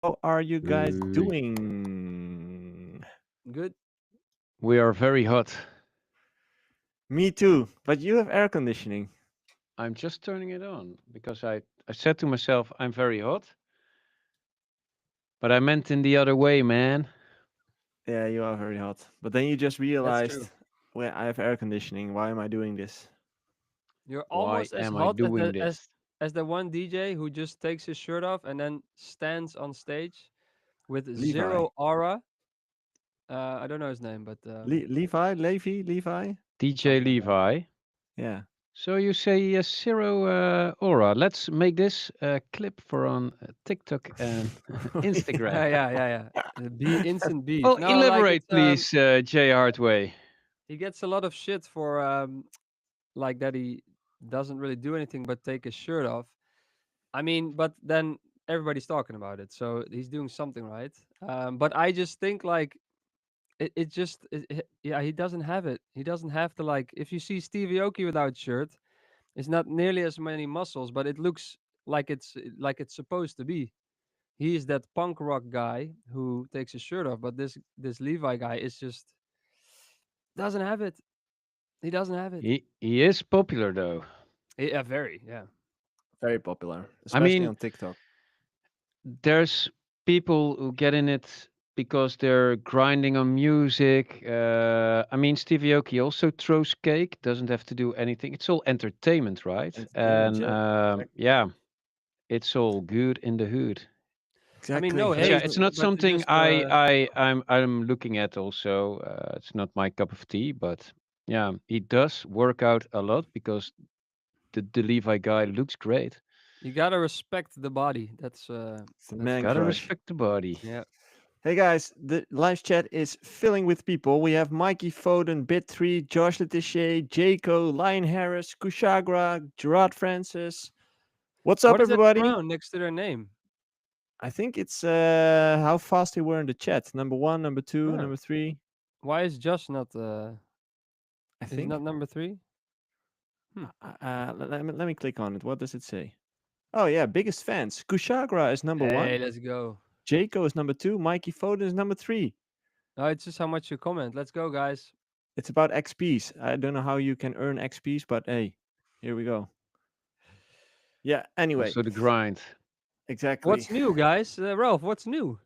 How are you guys Hey. doing? Good. We are very hot. Me too, but you have air conditioning. I'm just turning it on because I said to myself, I'm very hot, but I meant in the other way, man. Yeah, you are very hot. But then you just That's true. realized, well, I have air conditioning. Why am I doing this? You're Why almost as am I hot as doing the this? one DJ who just takes his shirt off and then stands on stage with Levi. zero aura. I don't know his name, but Levi? Levi? Levi? DJ Something like that. Levi. Yeah. So you say zero aura. Let's make this clip for on TikTok and Instagram. yeah. Be instant beef. Well, No, like elaborate, it's please, J Hardway. he gets a lot of shit for like that he doesn't really do anything but take his shirt off. I mean, but then everybody's talking about it, so he's doing something right. But I just think like it just yeah, he doesn't have it. He doesn't have to like if you see Stevie Aoki without shirt, it's not nearly as many muscles, but it looks like it's supposed to be. He is that punk rock guy who takes his shirt off, but this Levi guy is just doesn't have it. He doesn't have it. He is popular though. Yeah, very. Yeah. Very popular, I especially mean, on TikTok. there's people who get in it because they're grinding on music. I mean, Stevie Aoki also throws cake, doesn't have to do anything. It's all entertainment, right? Entertainment, And yeah. Exactly. yeah, it's all good in the hood. I mean, no Exactly. But yeah, hate, Very it's not but something just I'm looking at also. It's not my cup of tea, but yeah, he does work out a lot because the Levi guy looks great. you gotta respect the body. it's a That's man for Gotta sure. crush. respect the body. Yeah. Hey guys, the live chat is filling with people. We have Mikey Foden, Bit3, Josh Letitia, Jaco, Lion Harris, Kushagra, Gerard Francis. What's up, What is that everybody? crown next to their name? I think it's how fast they were in the chat. Number one, number two, Oh, number three. why is Josh not? I Is he not think. number three? Hmm. Let me click on it. What does it say? Oh yeah, biggest fans. Kushagra is number one. Hey, let's go. Jaco is number two. Mikey Foden is number three. No, it's just how much you comment. Let's go, guys. It's about XPs. I don't know how you can earn XPs, but hey, here we go. Yeah. Anyway, Also the grind. exactly. What's new, guys? Ralph, what's new?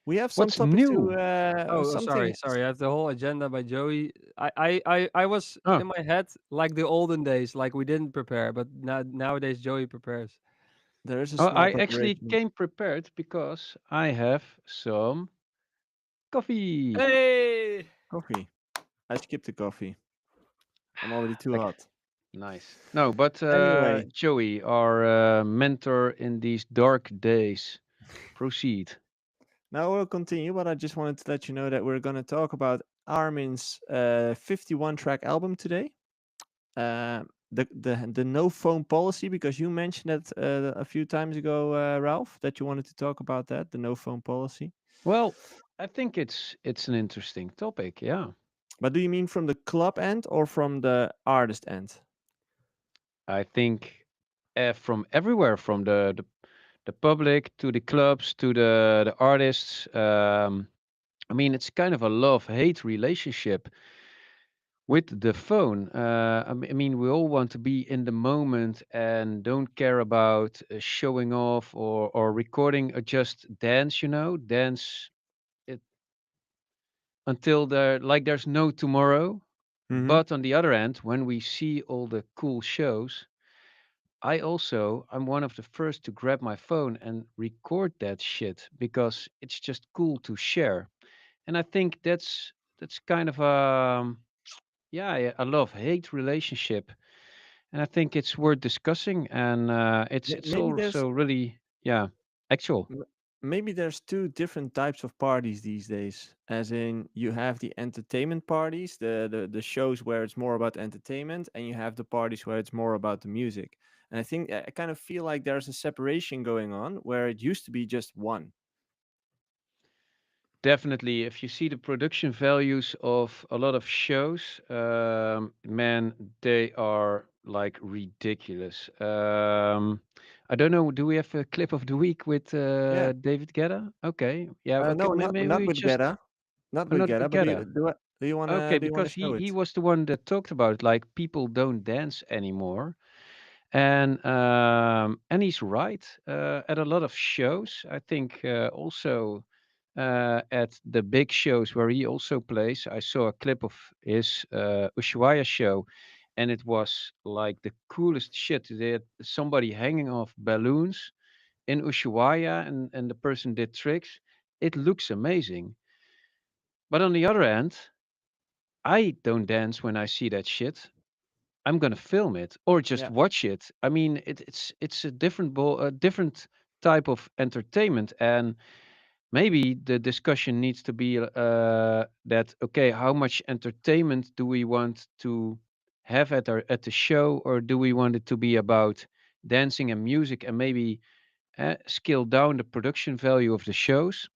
We have some What's topics to new? something. Sorry. I have the whole agenda by Joey. I was Oh, in my head like the olden days, like we didn't prepare, but nowadays Joey prepares. There is a oh, small I actually preparation. came prepared because I have some coffee. Hey, Coffee. I skipped the coffee. I'm already too Like, hot. nice. No, but Anyway, Joey, our mentor in these dark days, proceed. now we'll continue, but I just wanted to let you know that we're going to talk about Armin's 51 track album today. The no phone policy, because you mentioned it a few times ago, Ralph, that you wanted to talk about that, the no phone policy. Well, I think it's an interesting topic. Yeah, But do you mean from the club end or from the artist end? I think from everywhere, from the public to the clubs to the artists. I mean, it's kind of a love-hate relationship with the phone. I mean, we all want to be in the moment and don't care about showing off or recording or just dance. Dance it until there's no tomorrow. Mm-hmm. But on the other end, when we see all the cool shows, I'm one of the first to grab my phone and record that shit because it's just cool to share. And I think that's kind of a love hate relationship, and I think it's worth discussing. And it's Maybe there's also really actual. M- maybe there's two different types of parties these days. As in, you have the entertainment parties, the shows where it's more about entertainment, and you have the parties where it's more about the music. And I think I kind of feel like there's a separation going on where it used to be just one. Definitely, if you see the production values of a lot of shows, man, they are like ridiculous. I don't know. Do we have a clip of the week with Yeah. David Guetta? Okay. Yeah. Okay. No, Maybe not we with just Guetta, not with not Guetta. with But Guetta. Okay, do you wanna because show he it? was the one that talked about like people don't dance anymore, and he's right. At a lot of shows, I think also at the big shows where he also plays, I saw a clip of his Ushuaia show, and it was like the coolest shit. They had somebody hanging off balloons in Ushuaia, and the person did tricks. It looks amazing. But on the other hand, I don't dance when I see that shit. I'm gonna film it or just Yeah. watch it. I mean, it's a a different type of entertainment, and maybe the discussion needs to be that okay, how much entertainment do we want to have at the show, or do we want it to be about dancing and music, and maybe scale down the production value of the shows?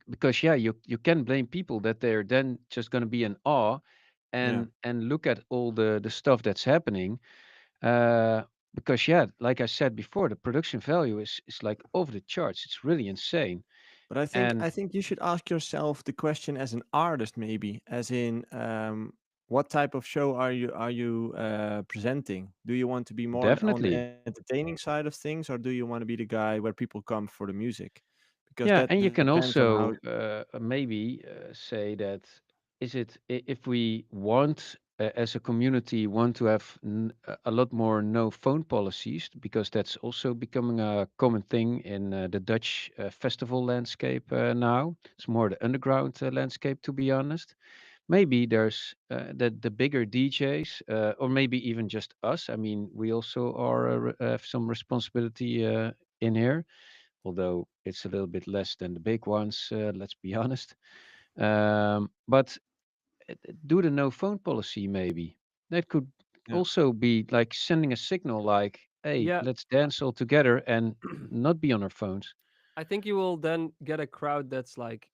Because yeah, you can blame people that they're then just going to be in awe Yeah. and look at all the stuff that's happening, uh because yeah, like I said before, the production value is like over the charts. It's really insane. But And I think you should ask yourself the question as an artist, maybe, as in, what type of show are you presenting? Do you want to be more on the definitely. entertaining side of things, or do you want to be the guy where people come for the music? Because Yeah, that and you can depends on how. also maybe say that if we want as a community want to have a lot more no phone policies, because that's also becoming a common thing in the Dutch festival landscape now. It's more the underground landscape, to be honest. Maybe there's the bigger DJs, or maybe even just us. I mean, we also have some responsibility in here, although it's a little bit less than the big ones, let's be honest. But do the no phone policy, maybe. That could Yeah. also be like sending a signal like, hey, Yeah, let's dance all together and not be on our phones. I think you will then get a crowd that's like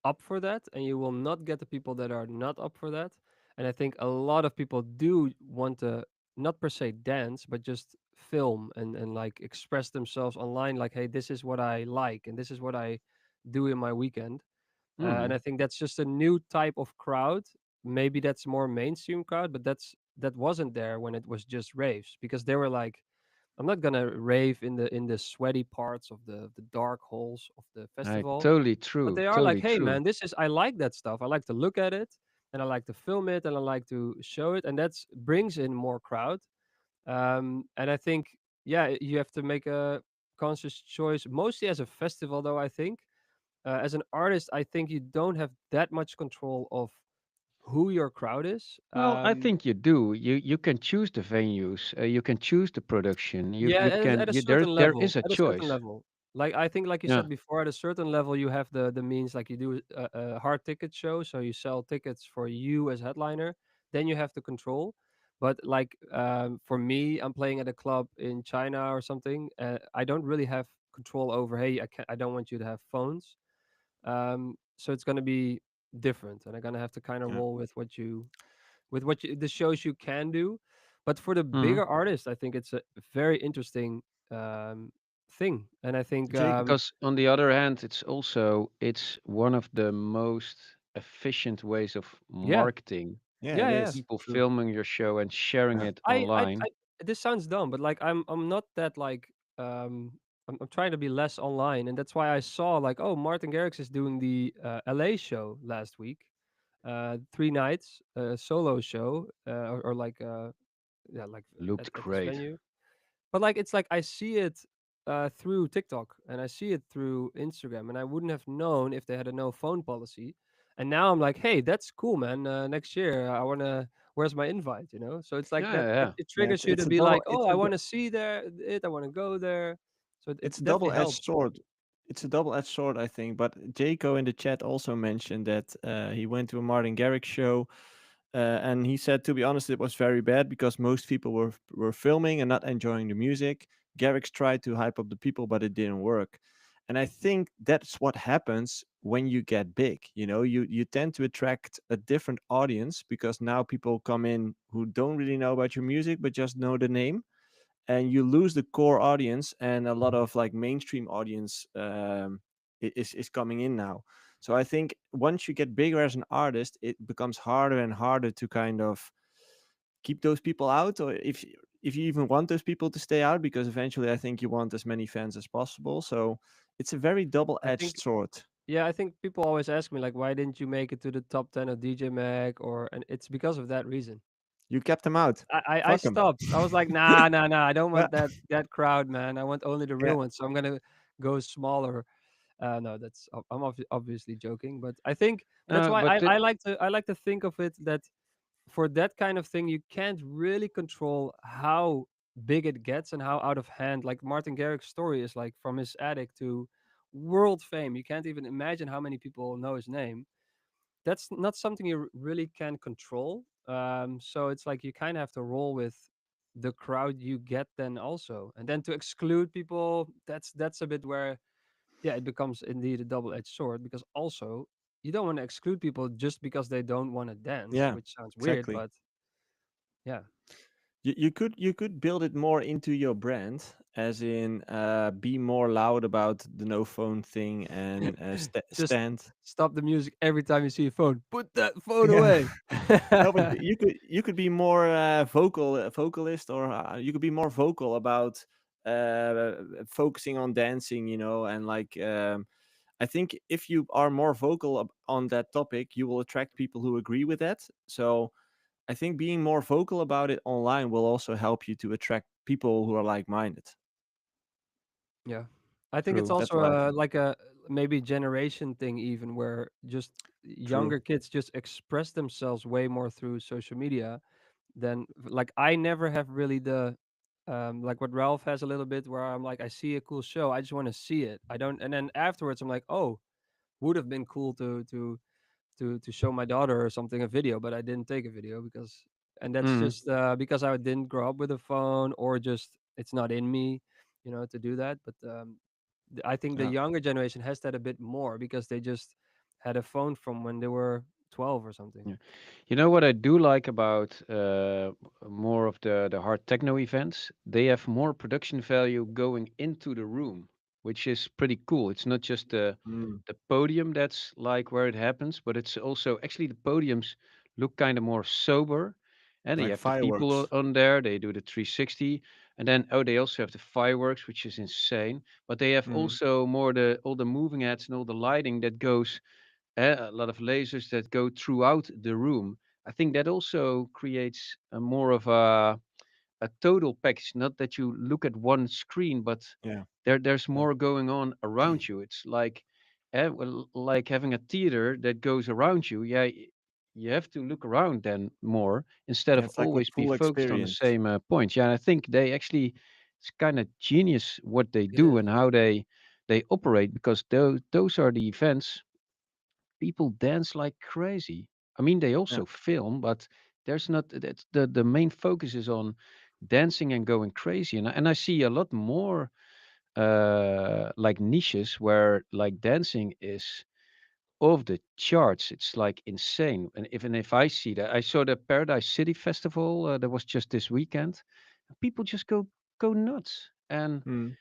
up for that, and you will not get the people that are not up for that. And I think a lot of people do want to not per se dance, but just film and like express themselves online. Like, hey, this is what I like, and this is what I do in my weekend. And Hmm. I think that's just a new type of crowd. Maybe that's more mainstream crowd, but that wasn't there when it was just raves, because they were like, I'm not gonna rave in the sweaty parts of the dark holes of the festival, Totally but true. they are like, Totally hey true. man, this is, I like that stuff. I like to look at it, and I like to film it, and I like to show it, and that's brings in more crowd. And I think, yeah, you have to make a conscious choice, mostly as a festival, though. I think as an artist, I think you don't have that much control of who your crowd is. Well, I think you do. You can choose the venues. You can choose the production. Yeah, Can at a there certain there level, is a at a certain choice. level. Like, I think, like you Yeah. said before, at a certain level, you have the means. Like, you do a hard ticket show, so you sell tickets for you as headliner. Then you have the control. But like, for me, I'm playing at a club in China or something. I don't really have control over. Hey, I don't want you to have phones. So it's gonna be different, and I'm gonna have to kind of Yeah. roll with the shows you can do. But for the Mhm. bigger artists, I think it's a very interesting um, thing, and I think Jacob. Because on the other hand, it's one of the most efficient ways of yeah, marketing. Yeah, yeah, it yeah. is People true. filming your show and sharing Yeah. it online. I this sounds dumb, but like, I'm not that like I'm trying to be less online, and that's why I saw like, oh, Martin Garrix is doing the LA show last week, 3 nights, solo show, or like yeah, like Looked at this great. venue. But like, it's like I see it through TikTok, and I see it through Instagram, and I wouldn't have known if they had a no phone policy. And now I'm like, hey, that's cool, man. Next year, I wanna. Where's my invite? You know. So it's like Yeah, that. yeah, It, yeah. it Yeah, triggers you to be like, oh, I want to see I want to go there. So it it's a definitely double-edged helps. sword. It's a double-edged sword, I think. But Jaco in the chat also mentioned that he went to a Martin Garrix show, and he said, to be honest, it was very bad because most people were filming and not enjoying the music. Garrix tried to hype up the people, but it didn't work. And I think that's what happens when you get big. You know, you tend to attract a different audience because now people come in who don't really know about your music but just know the name, and you lose the core audience, and a lot of like mainstream audience is coming in now. So I think once you get bigger as an artist, it becomes harder and harder to kind of keep those people out, or if you even want those people to stay out, because eventually I think you want as many fans as possible. So it's a very I think double-edged sword. yeah, I think people always ask me like, why didn't you make it to the top 10 of DJ Mag? And it's because of that reason. You kept them out. I Fuck them. stopped. I was like, nah, nah, nah. I don't Yeah, want that crowd, man. I want only the yeah, real ones. So I'm gonna go smaller. No, I'm obviously joking, but I think that's why But I like to think of it that for that kind of thing, you can't really control how big it gets and how out of hand. Like Martin Garrix's story is like from his attic to world fame. You can't even imagine how many people know his name. That's not something you really can control. So it's like you kind of have to roll with the crowd you get then also, and then to exclude people, that's a bit where yeah, it becomes indeed a double-edged sword because also you don't want to exclude people just because they don't want to dance, yeah, which sounds weird, exactly. but yeah, You could build it more into your brand, as in be more loud about the no phone thing, and just stand. stop the music every time you see a phone. Put that phone Yeah. away. No, but you could be more vocalist, or you could be more vocal about uh, focusing on dancing, and like I think if you are more vocal on that topic, you will attract people who agree with that. So I think being more vocal about it online will also help you to attract people who are like-minded. Yeah. I think it's true. That's also what I a think. like a maybe generation thing even where just True. younger kids just express themselves way more through social media than like I never have really the like what Ralph has a little bit where I'm like I see a cool show, I just want to see it. I don't and then afterwards I'm like, "Oh, would have been cool to show my daughter or something a video, but I didn't take a video because and that's Mm, just because I didn't grow up with a phone or just it's not in me, to do that. But I think the Yeah. younger generation has that a bit more because they just had a phone from when they were 12 or something. yeah. You know what I do like about more of the hard techno events? They have more production value going into the room, which is pretty cool. It's not just Mm. the podium that's like where it happens, but it's also actually the podiums look kind of more sober. And you Like have the people fireworks. on there, they do the 360, and then oh, they also have the fireworks, which is insane. But they have Mm. also more the all the moving heads and all the lighting that goes a lot of lasers that go throughout the room. I think that also creates a more of a total package. Not that you look at one screen, but Yeah. there's Yeah. more going on around you. It's like well, like having a theater that goes around you. Yeah, you have to look around then more instead Yeah, of it's like a always be full focused on the experience. same point. Yeah, and I think they actually it's kind of genius what they It do is. and how they operate because those are the events people dance like crazy. I mean, they Yeah. also film, but there's not that's the main focus is on dancing and going crazy. And I see a lot more like niches where like dancing is off the charts. It's like insane. And if I see that, I saw the Paradise City Festival that was just this weekend. People just go nuts, and Mm.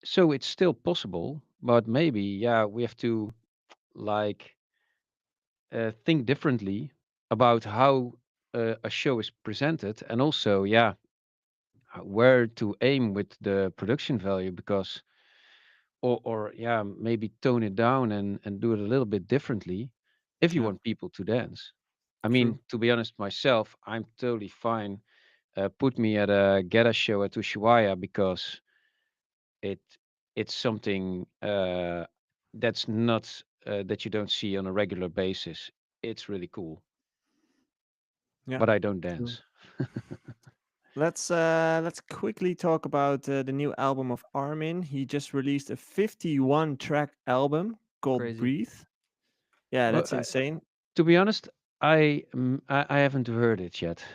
so it's still possible. But maybe yeah, we have to like think differently about how a show is presented, and also yeah, where to aim with the production value because or yeah, maybe tone it down and do it a little bit differently if you Yeah. want people to dance. I True. mean, to be honest myself, I'm totally fine. Put me at a Geta show at Ushuaia because it it's something that's not that you don't see on a regular basis. It's really cool, Yeah. but I don't True. dance. Let's quickly talk about the new album of Armin. He just released a 51 track album called Crazy. Breathe. Yeah, Well, that's insane. to be honest, I haven't heard it yet.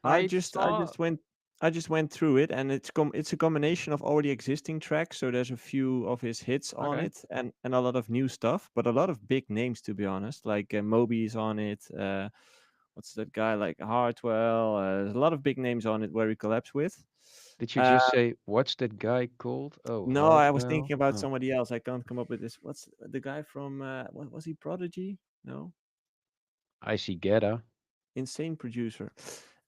I I just I saw just went I just went through it, and it's a combination of already existing tracks. So there's a few of his hits on okay. it, and a lot of new stuff, but a lot of big names, to be honest. Like Moby is on it. What's that guy like Hardwell? There's a lot of big names on it where he collabs with. Did you just Uh, say what's that guy called? Oh, no, I was Hardwell. thinking about Oh, somebody else. I can't come up with this. What's the guy from? What was he? Prodigy? No, I see Geta. insane producer.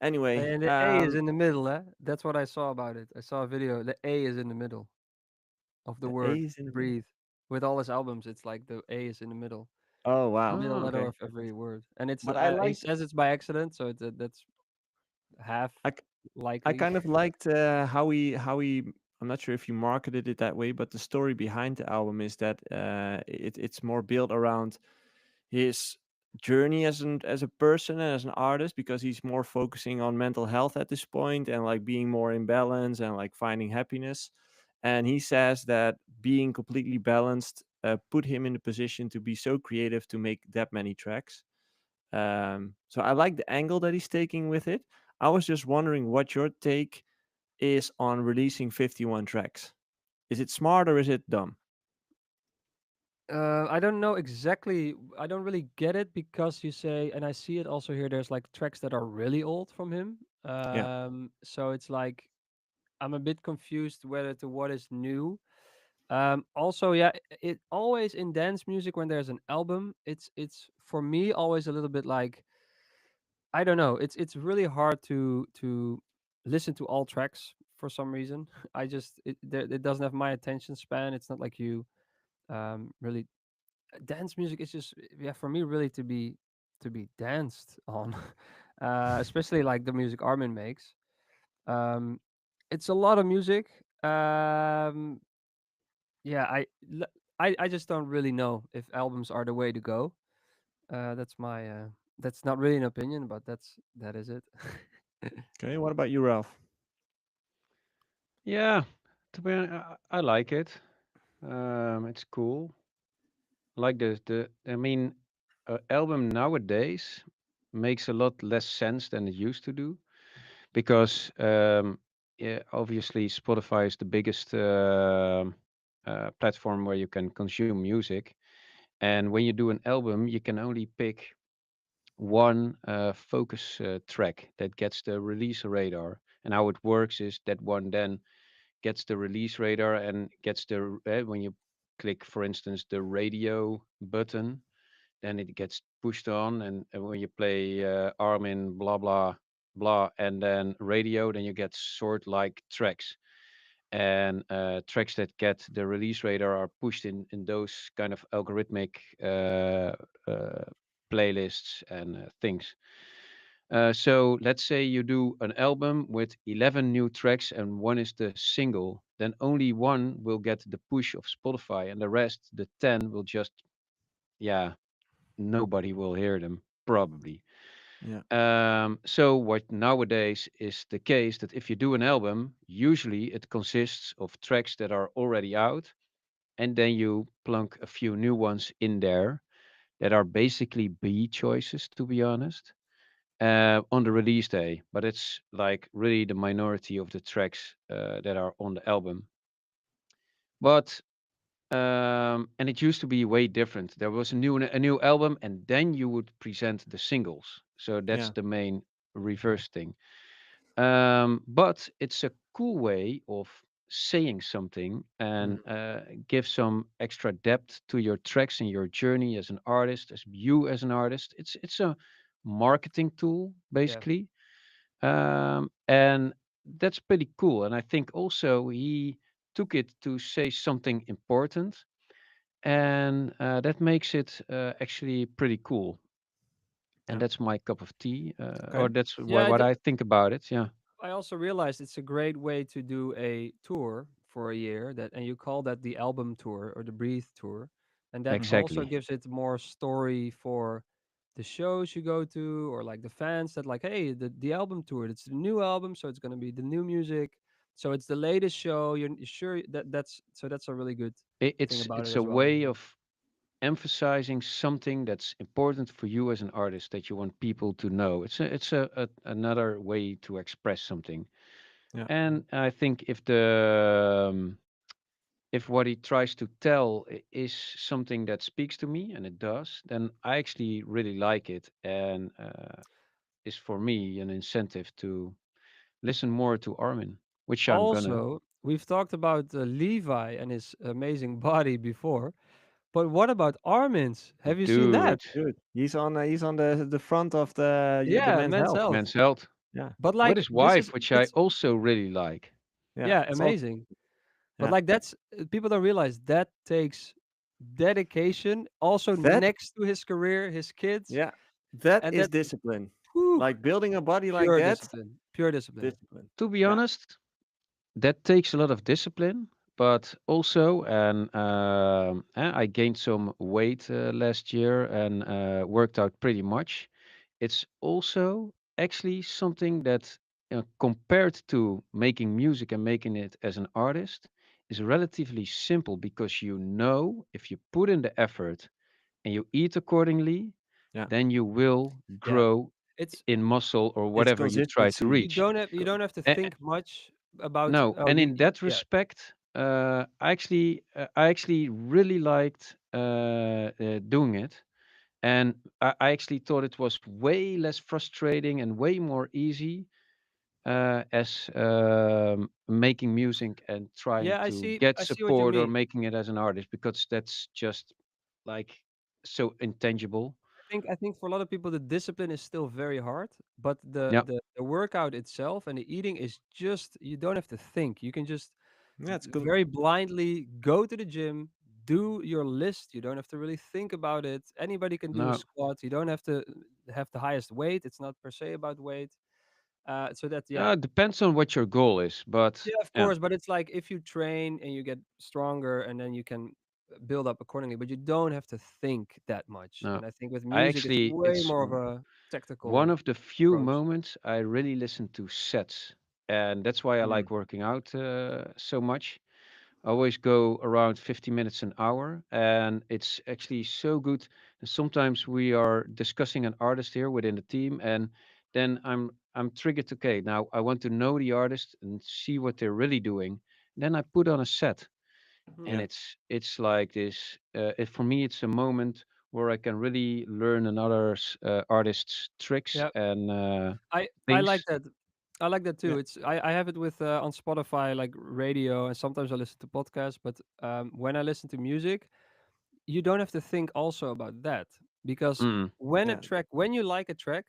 Anyway, And the A is in the middle, eh? That's what I saw about it. I saw a video. The A is in the middle of the the A word is in the middle. breathe. With all his albums, it's like the A is in the middle, Oh wow. middle Oh, letter Okay, of every word. And it's but I he liked. says it's by accident, so that's half I I likely. kind of liked how he. I'm not sure if he marketed it that way, but the story behind the album is that it's more built around his journey as a person and as an artist, because he's more focusing on mental health at this point and like being more in balance and like finding happiness. And he says that being completely balanced put him in the position to be so creative to make that many tracks. So I like the angle that he's taking with it. I was just wondering what your take is on releasing 51 tracks. Is it smart or is it dumb? I don't know exactly. I don't really get it because you say, and I see it also here. There's like tracks that are really old from him. Yeah, So it's like I'm a bit confused whether to what is new. Also, yeah, it always in dance music when there's an album, it's for me always a little bit like I don't know. It's really hard to listen to all tracks for some reason. It doesn't have my attention span. It's not like you really dance music is just yeah for me really to be danced on, especially like the music Armin makes. Um, it's a lot of music. Yeah, I just don't really know if albums are the way to go. That's my that's not really an opinion, but that is it. okay, what about you, Ralph? yeah. To be honest, I like it. It's cool. Like the I mean, album nowadays makes a lot less sense than it used to do because yeah, obviously Spotify is the biggest platform where you can consume music, and when you do an album, you can only pick one focus track that gets the release radar. And how it works is that one then gets the release radar and gets the when you click, for instance, the radio button, then it gets pushed on, and when you play Armin blah blah blah and then radio, then you get sort like tracks, and tracks that get the release radar are pushed in those kind of algorithmic uh, playlists and things. So let's say you do an album with 11 new tracks and one is the single, then only one will get the push of Spotify and the rest, the 10, will just, yeah, nobody will hear them, probably. Yeah, So what nowadays is the case that if you do an album, usually it consists of tracks that are already out, and then you plunk a few new ones in there that are basically B choices, to be honest, on the release day. But it's like really the minority of the tracks that are on the album. But and it used to be way different. There was a new album, and then you would present the singles. So that's yeah, the main reverse thing. But it's a cool way of saying something and mhm, give some extra depth to your tracks and your journey as an artist, as you as an artist. It's a marketing tool Yeah, basically, and that's pretty cool. And I think also he took it to say something important, and that makes it actually pretty cool. And yeah. that's my cup of tea, or Okay. that's yeah. what I think about it. Yeah, I also realized it's a great way to do a tour for a year that and you call that the album tour or the breathe tour. And that also exactly. gives it more story for the shows you go to or like the fans that like, hey, the album tour, it's the new album, so it's gonna be the new music. So it's the latest show. You're sure that's a really good thing It's about it it's a as well. way of emphasizing something that's important for you as an artist that you want people to know. It's another way to express something. Yeah, And I think if what he tries to tell is something that speaks to me, and it does, then I actually really like it, and is for me an incentive to listen more to Armin. which I'm gonna Also, we've talked about Levi and his amazing body before, but what about Armin's? Have you seen that? dude, Dude, he's on the front of the Yeah, Men's Men's Health. Health. Men's Health Yeah, But with like his this is wife, which I it's also really like. yeah. yeah, It's all amazing. But yeah. like that's people don't realize that takes dedication also That next to his career, his kids, yeah, that and is that's discipline. whew, Like building a body like pure that, discipline. Pure discipline. discipline. To be Yeah, honest, that takes a lot of discipline, but also, and I gained some weight last year and worked out pretty much. It's also actually something that, compared to making music and making it as an artist, is relatively simple because you know if you put in the effort and you eat accordingly, yeah. then you will Yeah. grow It's in muscle or It's whatever you try to consistency. reach. you don't have to A- think much about no, oh and in that yeah. respect, I actually really liked doing it, and I actually thought it was way less frustrating and way more easy as making music and trying Yeah, to get I see what you support or mean. making it as an artist because that's just like so intangible. I think for a lot of people the discipline is still very hard, but Yeah, the workout itself and the eating is just you don't have to think. You can just Yeah, it's good. very blindly go to the gym, do your list. You don't have to really think about it. Anybody can do a no, squat. You don't have to have the highest weight. It's not per se about weight. So that yeah. it depends on what your goal is, but Yeah, of yeah, course, but it's like if you train and you get stronger and then you can build up accordingly, but you don't have to think that much. no. And I think with I music, it's actually, way it's more of a one tactical of the few approach. moments I really listen to sets, and that's why I Mm. like working out so much. I always go around 50 minutes an hour, and it's actually so good. And sometimes we are discussing an artist here within the team, and then I'm triggered. Okay, now I want to know the artist and see what they're really doing. Then I put on a set, and Hmm. Yeah, it's like this. For me, it's a moment where I can really learn another artist's tricks Yeah, and I like things. that. I like that yeah, too. I have it with on Spotify like radio, and sometimes I listen to podcasts. But when I listen to music, you don't have to think also about that because Mm, yeah, when you like a track,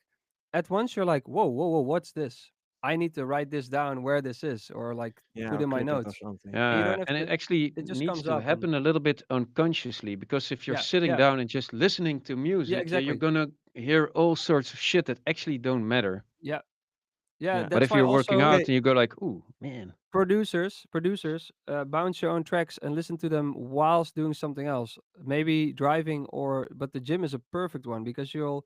at once you're like, whoa, what's this? I need to write this down where this is, or like yeah. put Or in my clip it or notes. something. And you don't have and it to. actually It just needs comes to up, and happen a little bit unconsciously because if you're yeah, sitting yeah, down and just listening to yeah, music, yeah, you're exactly. gonna hear all sorts of shit that actually don't matter. Yeah, yeah. Yeah. But That's if why you're working also out Okay. and you go like, "Ooh, man, producers bounce your own tracks and listen to them whilst doing something else, maybe driving or. But the gym is a perfect one because you'll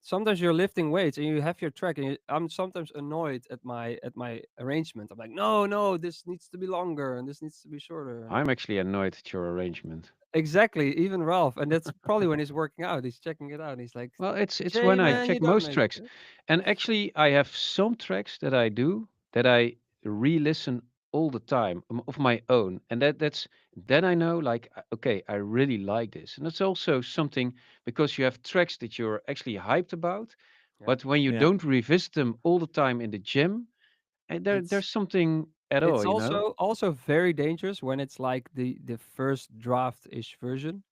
sometimes you're lifting weights and you have your track and I'm sometimes annoyed at my arrangement. I'm like, no, this needs to be longer and this needs to be shorter. And I'm actually annoyed at your arrangement." exactly, even Ralph, and that's probably when he's working out, he's checking it out. And he's like, Well, it's Jay, when I man, you check don't most make tracks, it. and actually I have some tracks that I do that I re-listen all the time of my own, and that's then I know like okay, I really like this, and it's also something because you have tracks that you're actually hyped about, Yeah, but when you Yeah, don't revisit them all the time in the gym, and it's there's something at all, it's you know? also very dangerous when it's like the first draft ish version,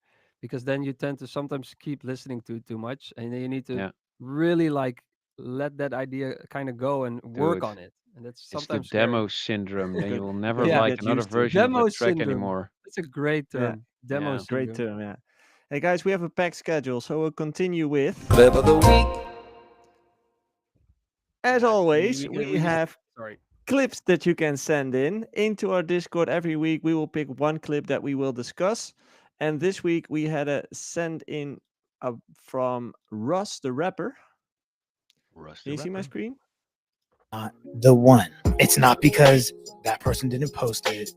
because then you tend to sometimes keep listening to too much, and then you need to Yeah, really like let that idea kind of go and work dude, on it, and that's it's the sometimes scary. demo syndrome. Then you you will you never gotta Yeah, like get another used to. version of a demo track syndrome. anymore. That's a great Yeah, term. Demo Yeah. great syndrome. term. Yeah. Hey guys, we have a packed schedule, so we'll continue with. Clip of the week. As Yeah, always, we we just have sorry. clips that you can send in into our Discord every week. We will pick one clip that we will discuss, and this week we had a send in from Russ the rapper. Russ Can the you see my Rapper. screen? Not the one. It's not because that person didn't post it.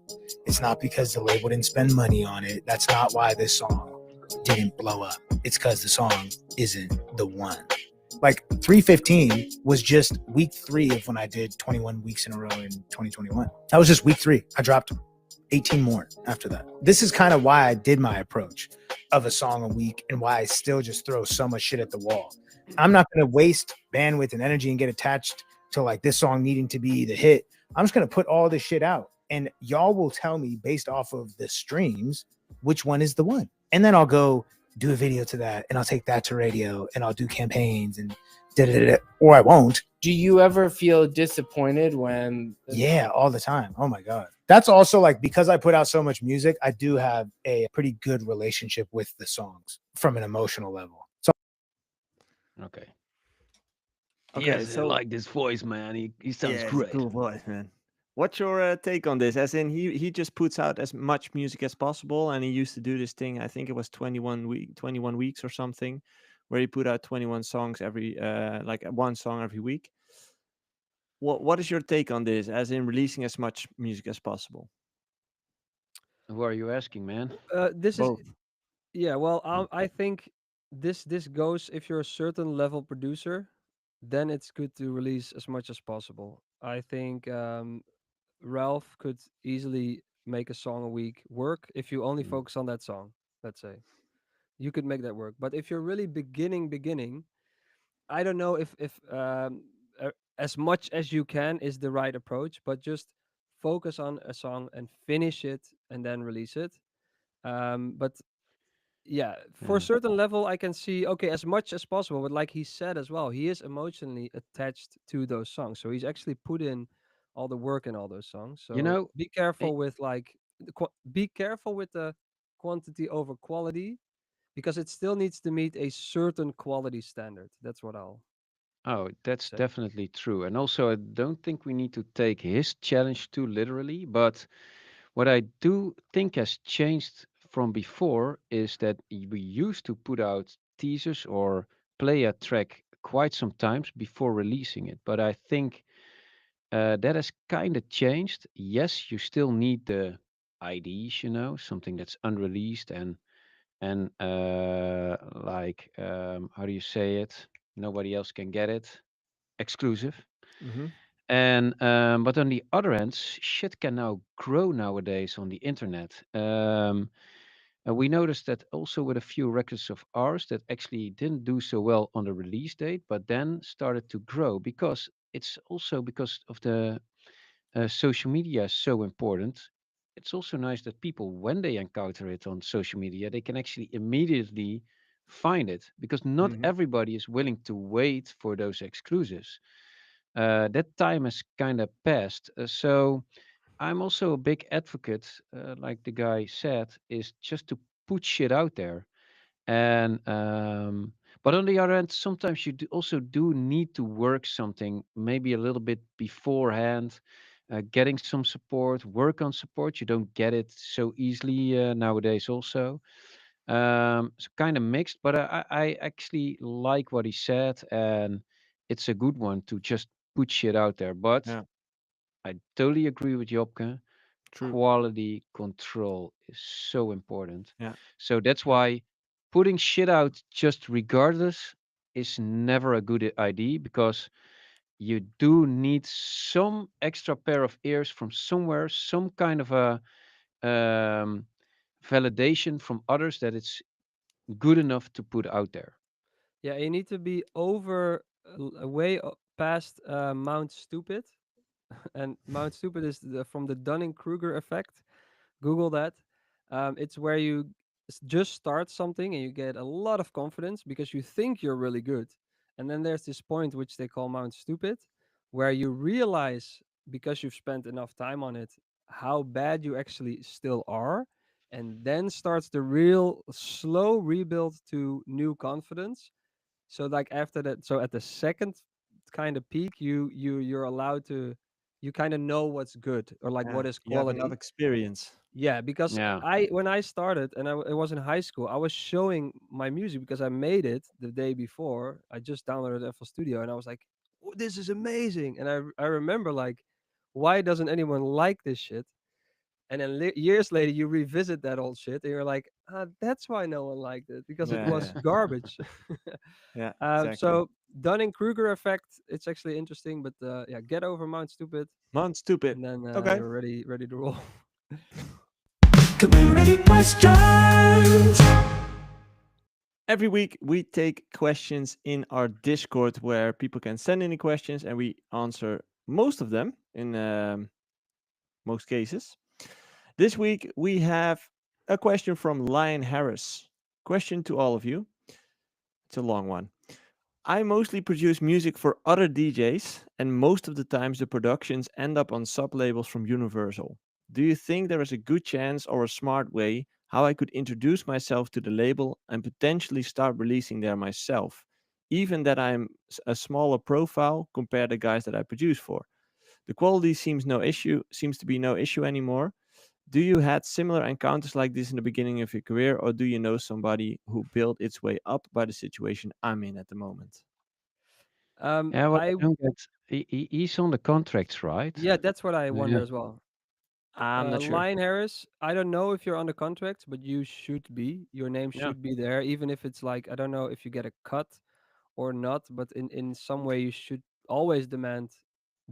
It's not because the label didn't spend money on it. That's not why this song didn't blow up. It's because the song isn't the one. Like 315 was just week 3 of when I did 21 weeks in a row in 2021. That was just week 3. I dropped 18 more after that. This is kind of why I did my approach of a song a week and why I still just throw so much shit at the wall. I'm not going to waste bandwidth and energy and get attached to like this song needing to be the hit I'm just gonna put all this shit out, and y'all will tell me based off of the streams which one is the one, and then I'll go do a video to that, and I'll take that to radio, and I'll do campaigns and da-da-da-da, or I won't. Do you ever feel disappointed when? Yeah, all the time. Oh my god. That's also like, because I put out so much music, I do have a pretty good relationship with the songs from an emotional level. So Okay. Okay, Yes, I so like this voice, man. He sounds yeah, it's a great. cool voice, man. What's your take on this? As in, he just puts out as much music as possible, and he used to do this thing. I think it was 21 weeks or something, where he put out 21 songs every, like one song every week. What is your take on this? As in releasing as much music as possible. Who are you asking, man? This is Both. Yeah, well, Mm. I think this goes if you're a certain level producer, then it's good to release as much as possible. I think Ralph could easily make a song a week work if you only Mm. focus on that song. Let's say you could make that work. But if you're really beginning, I don't know if as much as you can is the right approach, but just focus on a song and finish it and then release it. But yeah, for a Yeah. certain level I can see, okay, as much as possible, but like he said as well, he is emotionally attached to those songs, so he's actually put in all the work in all those songs. You So know, be eh, careful with like be careful with the quantity over quality, because it still needs to meet a certain quality standard. That's what I'll oh, that's say. definitely true. And also, I don't think we need to take his challenge too literally. But what I do think has changed from before is that we used to put out teasers or play a track quite some times before releasing it. But I think that has kind of changed. Yes, you still need the IDs, something that's unreleased and like how do you say it? Nobody else can get it. Exclusive. Mm-hmm. And but on the other hand, shit can now grow nowadays on the internet. And we noticed that also with a few records of ours that actually didn't do so well on the release date, but then started to grow because it's also because of the social media is so important. It's also nice that people, when they encounter it on social media, they can actually immediately find it because not Mm-hmm. everybody is willing to wait for those exclusives. That time has kind of passed. So I'm also a big advocate, like the guy said, is just to put shit out there. And but on the other hand, sometimes you also do need to work something maybe a little bit beforehand, getting some support, work on support. You don't get it so easily nowadays. Also, so kind of mixed. But I actually like what he said, and it's a good one to just put shit out there. But Yeah, I totally agree with Jobke. true. Quality control is so important. Yeah, So that's yeah, why putting shit out just regardless is never a good idea because you do need some extra pair of ears from somewhere, some kind of a um, validation from others that it's good enough to put out there. Yeah, you need to be over way past Mount Stupid. And Mount Stupid is from the Dunning-Kruger effect. Google that. It's where you just start something and you get a lot of confidence because you think you're really good. And then there's this point which they call Mount Stupid, where you realize, because you've spent enough time on it, how bad you actually still are. And then starts the real slow rebuild to new confidence. So like after that, so at the second kind of peak, you're allowed to, you kind of know what's good or like yeah. what is You have enough quality. experience. Yeah, because Yeah. I when I started and it was in high school, I was showing my music because I made it the day before. I just downloaded FL Studio and I was like, "Oh, this is amazing!" And I remember like, why doesn't anyone like this shit? And then years later, you revisit that old shit and you're like, that's why no one liked it, because it Yeah, was yeah, garbage. yeah. Exactly. So Dunning-Kruger effect, it's actually interesting, but yeah, get over Mount Stupid, Man, stupid. and then Okay. you're ready to roll. community questions. Every week we take questions in our Discord where people can send any questions and we answer most of them. in most cases. This week we have a question from Lion Harris. Question to all of you. It's a long one. I mostly produce music for other DJs, and most of the times the productions end up on sub labels from Universal. Do you think there is a good chance or a smart way how I could introduce myself to the label and potentially start releasing there myself, even that I'm a smaller profile compared to guys that I produce for? The quality seems to be no issue anymore. Do you had similar encounters like this in the beginning of your career, or do you know somebody who built its way up by the situation I'm in at the moment? Yeah, what I I don't get, he's on the contracts, right? Yeah, that's what I wonder Yeah. as well. I'm not sure. Lion Harris, I don't know if you're on the contract, but you should be. Your name Yeah. should be there, even if it's like I don't know if you get a cut or not, but in some way you should always demand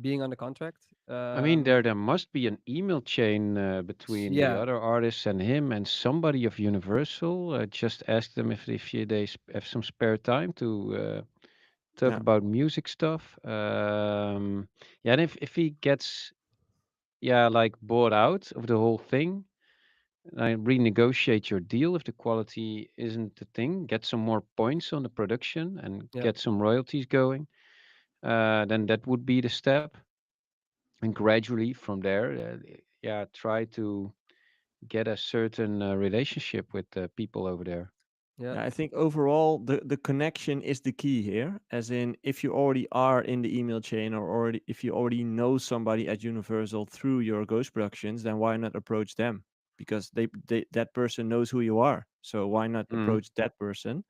being on the contract. I mean, there must be an email chain between the Yeah, other artists and him, and somebody of Universal just asked them if have some spare time to talk Yeah. about music stuff. Yeah, and if he gets like bought out of the whole thing, renegotiate your deal if the quality isn't the thing, get some more points on the production and yeah, get some royalties going. Then that would be the step, and gradually from there, try to get a certain relationship with the people over there. yeah, Yeah, I think overall the connection is the key here. As in, if you already are in the email chain or already if you already know somebody at Universal through your Ghost Productions, then why not approach them? Because they that person knows who you are. So why not Mm. approach that person?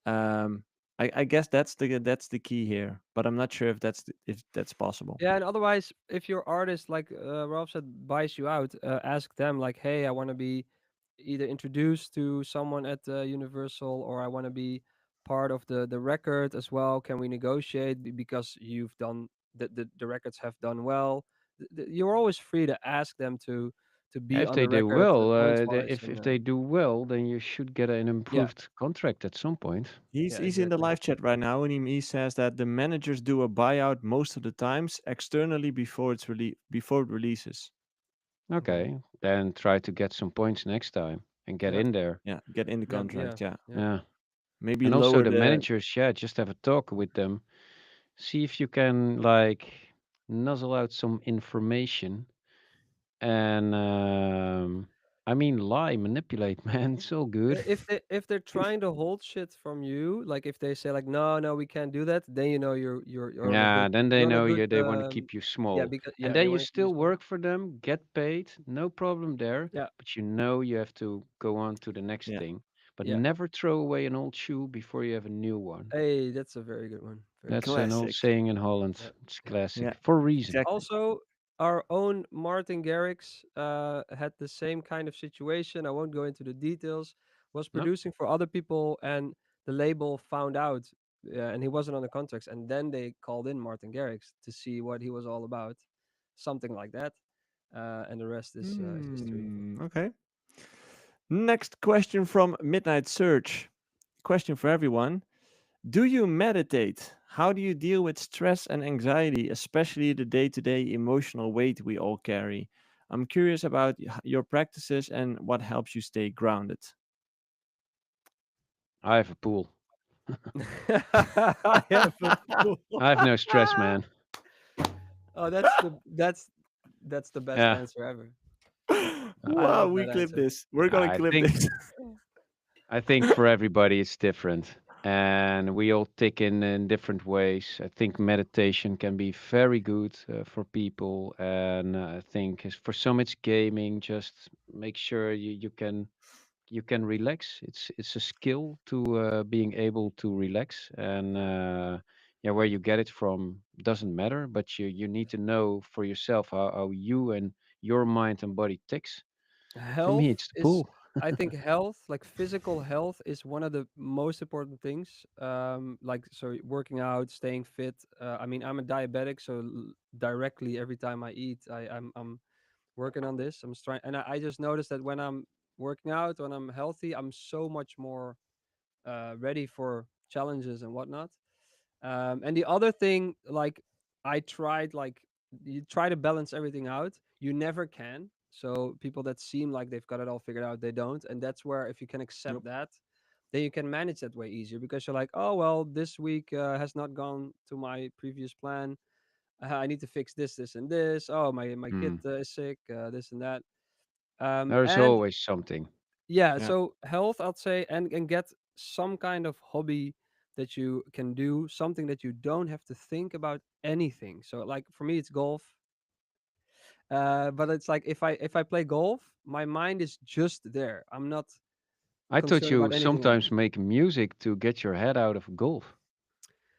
Um, I guess that's the key here, but I'm not sure if if that's possible. yeah. And otherwise, if your artist, like Ralph said, buys you out, ask them like, "Hey, I want to be either introduced to someone at Universal, or I want to be part of the record as well. Can we negotiate because you've done the records have done well?" You're always free to ask them to be If on they the do record well, points wise, if and they do well, then you should get an yeah, improved contract at some point. yeah, He's in the exactly. live chat right now, and he says that the managers do a buyout most of the times externally before it releases. Hmm. Okay, then try to get some points next time and get Yeah, in there. Yeah, get in the yeah, contract. Yeah, yeah. Yeah, maybe and also lower the the. managers, yeah, just have a talk with them. See if you can like nuzzle out some information and I mean lie, manipulate, man. It's all good. If they're trying to hold shit from you, like if they say like no we can't do that, then you know you're on a Yeah, good then they you're on a know good you they want to keep you yeah, small. because And yeah, then they you want to keep you still small. work for them, get paid, no problem there, Yeah, but you know you have to go on to the next Yeah, thing. But yeah. never throw away an old shoe before you have a new one. Hey, that's a very good one. Very good. That's an old classic. saying in Holland. Yeah. It's Yeah, classic for a reason. exactly. Also, our own Martin Garrix had the same kind of situation. I won't go into the details. Was No, producing for other people, and the label found out, and he wasn't on the contracts. And then they called in Martin Garrix to see what he was all about, something like that. And the rest is history. Okay. Next question from Midnight Search. Question for everyone. Do you meditate? How do you deal with stress and anxiety, especially the day to day emotional weight we all carry? I'm curious about your practices and what helps you stay grounded. I have a pool. I have a pool. I have no stress, man. Oh, that's the best Yeah, answer ever. I Wow, love we that clip answer. this. We're gonna I clip think this. I think for everybody it's different, and we all tick in different ways. I think meditation can be very good for people, and I think for some it's gaming. Just make sure you can relax. It's a skill to being able to relax, and yeah, where you get it from doesn't matter, but you need to know for yourself how you and your mind and body ticks. For me, Health it's the is, pool. I think health, like physical health, is one of the most important things. Like so working out, staying fit. I mean, I'm a diabetic, so directly every time I eat, I'm working on this. I'm trying, and I just noticed that when I'm working out, when I'm healthy, I'm so much more ready for challenges and whatnot. And the other thing, like I tried like you try to balance everything out. You never can. So people that seem like they've got it all figured out, they don't. And that's where if you can accept Nope. that, then you can manage that way easier because you're like, oh well, this week has not gone to my previous plan. I need to fix this, this, and this. Oh, my kid Hmm. is sick. This and that. There's And always something. yeah, Yeah. so health, I'd say, and get some kind of hobby that you can do, something that you don't have to think about anything. So like for me, it's golf. But it's like if I play golf, my mind is just there. I'm not I thought concerned you about anything else. sometimes make music to get your head out of golf,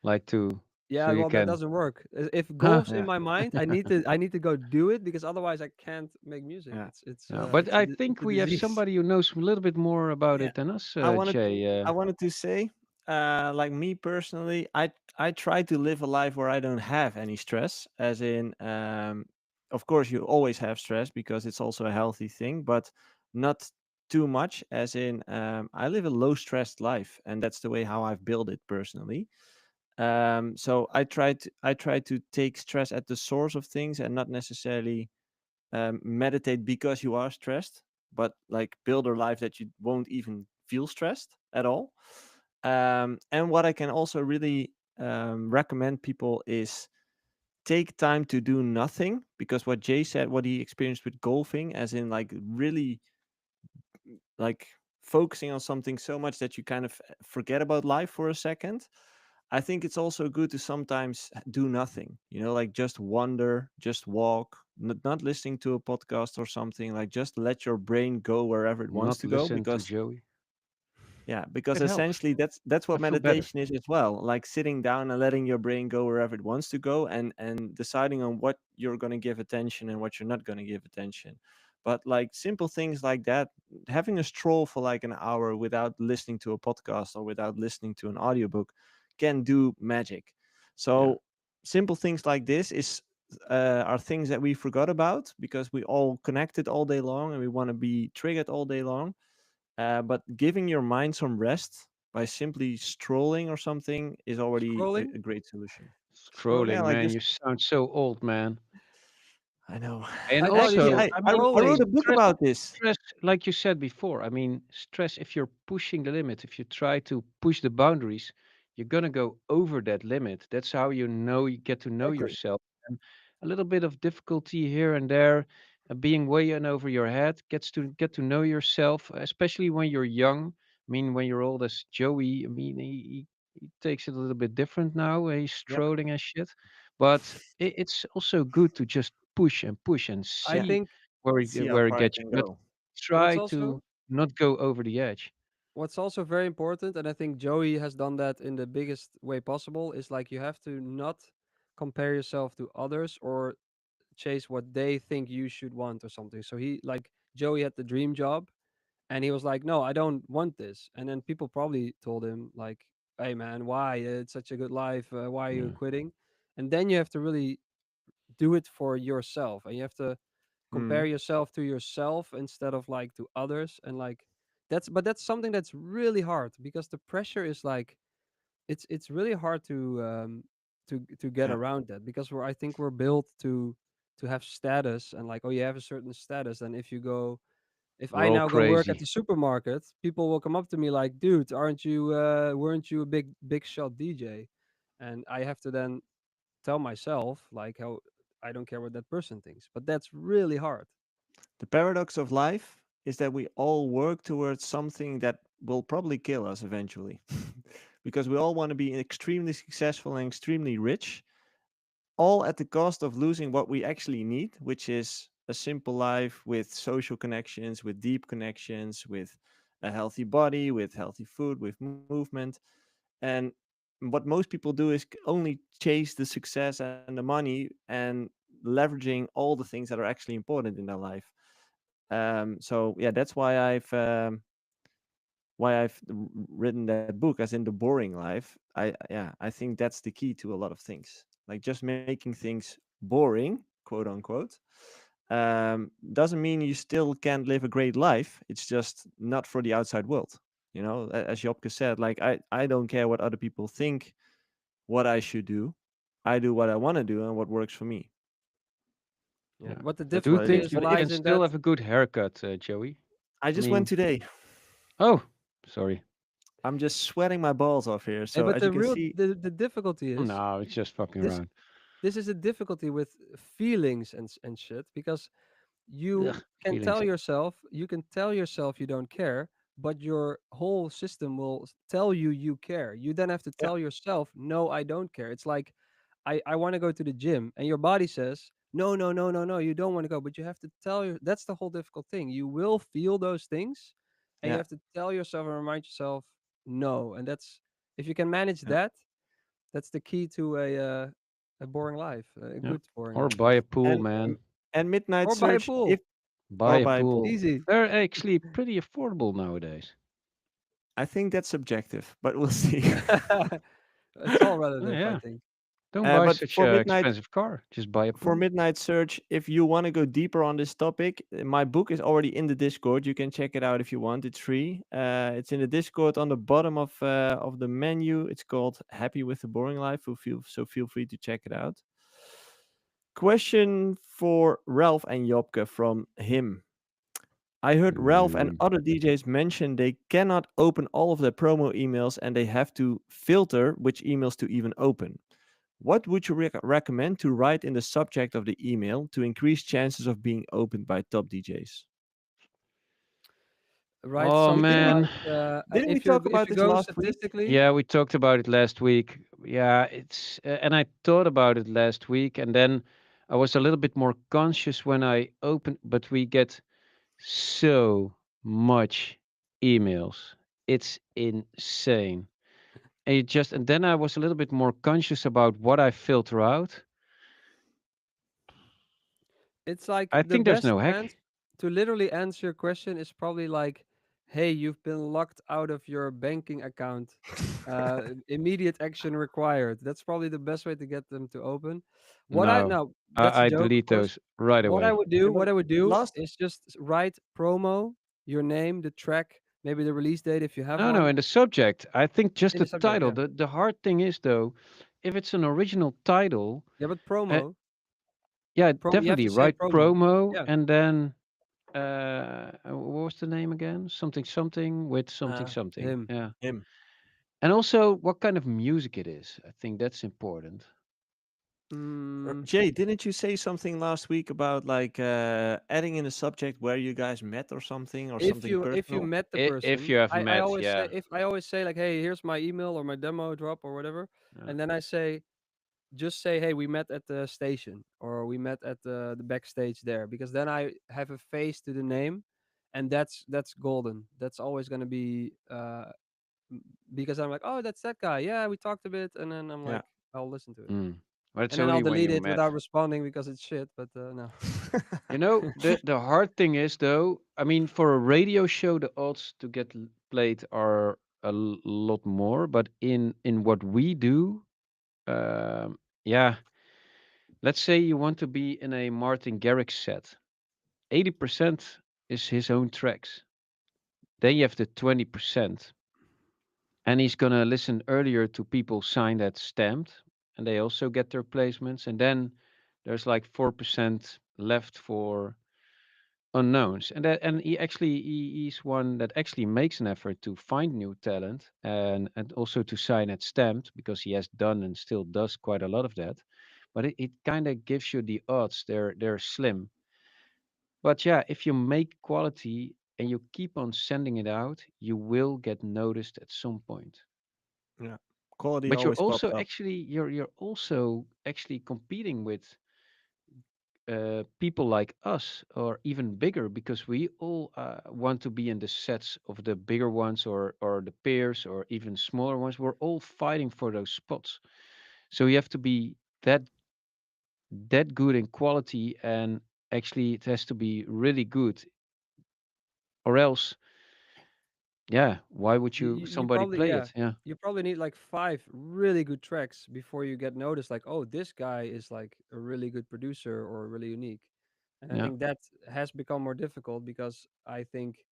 like to so Yeah, you well, that can. doesn't work. If Huh. golf's in Yeah. my mind, I need to go do it because otherwise I can't make music. Yeah. It's Yeah, uh, but it's a I di- it's think a we have disease. somebody who knows a little bit more about Yeah. it than us, I wanted Jay. I wanted to say, like me personally, I try to live a life where I don't have any stress. As in, of course, you always have stress because it's also a healthy thing, but not too much. As in, I live a low stressed life, and that's the way how I've built it personally. So I try to take stress at the source of things and not necessarily meditate because you are stressed, but like build a life that you won't even feel stressed at all. And what I can also really recommend people is take time to do nothing, because what Jay said, what he experienced with golfing, as in like really like focusing on something so much that you kind of forget about life for a second. I think it's also good to sometimes do nothing, like just wander, just walk, not listening to a podcast or something, like just let your brain go wherever it wants Not to go. listen to Because Joey. yeah, because It helps. essentially that's I what feel better. meditation is as well. Like sitting down and letting your brain go wherever it wants to go, and deciding on what you're going to give attention and what you're not going to give attention. But like simple things like that, having a stroll for like an hour without listening to a podcast or without listening to an audiobook can do magic. Yeah. So simple things like this are things that we forgot about because we all connected all day long and we want to be triggered all day long. But giving your mind some rest by simply strolling or something is already a, Scrolling, a great solution. Yeah, Scrolling, like man. just You sound so old, man. I know. And I thought he Actually, said also, I I I, mean, I wrote scrolling. a book stress, about this. stress, like you said before. I mean, stress. If you're pushing the limit, if you try to push the boundaries, you're gonna go over that limit. That's how you get to know Exactly. yourself. And a little bit of difficulty here and there, being way in over your head, gets to get to know yourself, especially when you're young. I mean, when you're old as Joey, I mean, he takes it a little bit different now. He's Yep. strolling and shit. But it's also good to just push and I Yeah. see think See how where it far I gets you, can but go. what's try to also not go over the edge. what's also very important, and I think Joey has done that in the biggest way possible, is like you have to not compare yourself to others or chase what they think you should want or something. So he like Joey had the dream job and he was like, "No, I don't want this." And then people probably told him like, "Hey man, why? It's such a good life. Why are you Yeah. quitting?" And then you have to really do it for yourself and you have to compare Mm, yourself to yourself instead of like to others and like that's something that's really hard because the pressure is like it's really hard to get yeah. around that because I think we're built to have status and like oh you have a certain status and if We're I all now go work at crazy. the supermarket people will come up to me like dude aren't you weren't you a big shot DJ and I have to then tell myself like how I don't care what that person thinks but that's really hard. The paradox of life is that we all work towards something that will probably kill us eventually. Because we all want to be extremely successful and extremely rich, all at the cost of losing what we actually need, which is a simple life with social connections, with deep connections, with a healthy body, with healthy food, with movement. And what most people do is only chase the success and the money and leveraging all the things that are actually important in their life. So yeah, that's why I've written that book, as in the boring life. I think that's the key to a lot of things. Like just making things boring, quote unquote, doesn't mean you still can't live a great life. It's just not for the outside world. As Jobke said, like I don't care what other people think what I should do. I do what I want to do and what works for me. Yeah. Yeah, What the that's Do you what it difficulty is. think is you But can lies in that. still have a good haircut, Joey? I I just went mean, today. oh, sorry. I'm just sweating my balls off here. Hey, So but as you the can real see, the difficulty is No, it's just fucking this. around. This is a difficulty with feelings and shit because Ugh, feelings. you can tell yourself you don't care, but your whole system will tell you you care. You then have to yeah, tell yourself, no, I don't care. It's like I want to go to the gym, and your body says, no, no, no, no, no, you don't want to go, but you have to tell your. That's the whole difficult thing. You will feel those things, and you yeah, have to tell yourself and remind yourself no. And that's if you can manage yeah, that, that's the key to a boring life, a yeah. good boring Or life, buy a pool, And man. and Midnight or buy a Search, if pool. Buy or a buy a pool. pool. Easy. They're actually pretty affordable nowadays. I think that's subjective, but we'll see. It's all Oh, relative, I yeah. think. Don't buy But such a expensive car. Just buy a for pool. Midnight Search, if you want to go deeper on this topic, my book is already in the Discord. You can check it out if you want. It's free. It's in the Discord on the bottom of the menu. It's called Happy with the Boring Life. Feel free to check it out. Question for Ralph and Jobke from him. I heard Ralph and Mm. other DJs mention they cannot open all of their promo emails and they have to filter which emails to even open. What would you recommend to write in the subject of the email to increase chances of being opened by top DJs? Write Oh, something man. like Didn't we talk if about you this go last week? statistically. Yeah, we talked about it last week. Yeah, and I thought about it last week, and then I was a little bit more conscious when I opened, but we get so much emails. It's insane. And then I was a little bit more conscious about what I filter out. It's like I the think there's best no answer hack. to literally answer your question is probably like, "Hey, you've been locked out of your banking account. Immediate action required." That's probably the best way to get them to open. What I No, now That's a I joke, of delete course. those right What I away. would do, Yeah, but what I would do last is just write promo, your name, the track, maybe the release date if you have No, one in the subject. I think just in the the subject. title. Yeah, The hard thing is though, if it's an original title, yeah, but uh, promo, yeah, you have definitely to say write promo. promo Yeah, and then what was the name again? Something something with something uh, something. him. Yeah. him. And also what kind of music it is. I think that's important. Mm, Jay, didn't you say something last week about like adding in a subject where you guys met or something if you personal? met the If person, you have I met, always say yeah. if I always say like, hey, here's my email or my demo drop or whatever, Yeah. and then I say just say, hey, we met at the station or we met at the backstage there, because then I have a face to the name, and that's golden. That's always gonna be because I'm like, oh, that's that guy. Yeah, we talked a bit, and then I'm Yeah. like, I'll listen to it, Mm. But it's and then I'll only when delete you it met. without responding because it's shit. But no. You know, the hard thing is though, I mean, for a radio show, the odds to get played are lot more. But in what we do, yeah, let's say you want to be in a Martin Garrix set, 80% is his own tracks. Then you have the 20%, and he's gonna listen earlier to people signed that stamped, and they also get their placements. And then there's like 4% left for unknowns, and he's one that actually makes an effort to find new talent and also to sign at stamped, because he has done and still does quite a lot of that. But it kind of gives you the odds. They're slim. But yeah, if you make quality and you keep on sending it out, you will get noticed at some point. Yeah. Quality But you're always also pops up. actually you're also actually competing with people like us, or even bigger, because we all want to be in the sets of the bigger ones, or the peers, or even smaller ones. We're all fighting for those spots. So you have to be that that good in quality, and actually it has to be really good, or else, yeah, why would you You somebody probably, play yeah, it? Yeah, you probably need like five really good tracks before you get noticed, like, oh, this guy is like a really good producer or really unique. And I yeah, think that has become more difficult because I think